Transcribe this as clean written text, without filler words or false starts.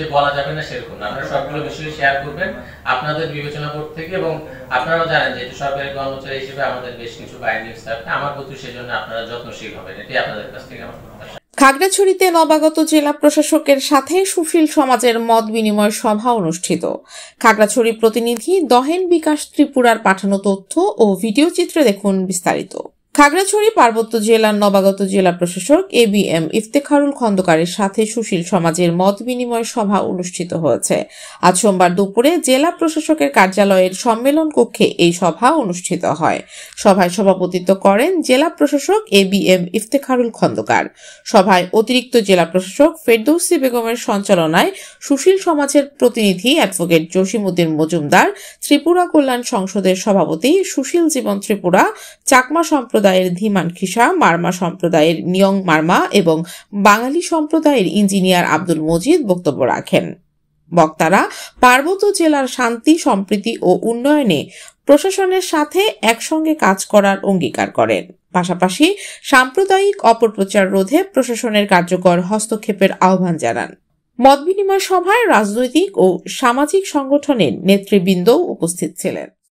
যে বলা যাবে না সেরকম না, আপনারা সবগুলো বিষয় শেয়ার করবেন আপনাদের বিবেচনা করতে থেকে, এবং আপনারাও জানেন যে সরকারি কর্মচারী হিসেবে আমাদের বেশ কিছু বাইন্ডিংস থাকে, আমার প্রতি সেজন্য আপনারা যত্নশীল হবেন, এটাই আপনাদের কাছ থেকে আমার প্রত্যাশা। খাগড়াছড়িতে নবাগত জেলা প্রশাসকের সাথে সুশীল সমাজের মত বিনিময় সভা অনুষ্ঠিত। খাগড়াছড়ি প্রতিনিধি দহেন বিকাশ ত্রিপুরার পাঠানো তথ্য ও ভিডিও চিত্রে দেখুন বিস্তারিত। খাগড়াছড়ি পার্বত্য জেলার নবাগত জেলা প্রশাসক ABM ইফতেখারুল খন্দকারের সাথে সুশীল সমাজের মত বিনিময় সভা অনুষ্ঠিত হয়েছে। আজ সোমবার দুপুরে জেলা প্রশাসকের কার্যালয়ের সম্মেলন কক্ষে এই সভা অনুষ্ঠিত হয়। সভায় সভাপতিত্ব করেন জেলা প্রশাসক ABM ইফতেখারুল খন্দকার। সভায় অতিরিক্ত জেলা প্রশাসক ফেরদৌসী বেগমের সঞ্চালনায় সুশীল সমাজের প্রতিনিধি অ্যাডভোকেট জসিমউদ্দিন মজুমদার, ত্রিপুরা কল্যাণ সংসদের সভাপতি সুশীল জীবন ত্রিপুরা, চাকমা সম্প্রদায়ের ধীমান খিসা, মারমা সম্প্রদায়ের নিয়ং মারমা এবং বাঙালি সম্প্রদায়ের ইঞ্জিনিয়ার আব্দুল মজিদ বক্তব্য রাখেন। বক্তারা পার্বত্য জেলার শান্তি, সম্প্রীতি ও উন্নয়নে প্রশাসনের সাথে একসঙ্গে কাজ করার অঙ্গীকার করেন। পাশাপাশি সাম্প্রদায়িক অপপ্রচার রোধে প্রশাসনের কার্যকর হস্তক্ষেপের আহ্বান জানান। মতবিনিময় সভায় রাজনৈতিক ও সামাজিক সংগঠনের নেতৃবৃন্দও উপস্থিত ছিলেন।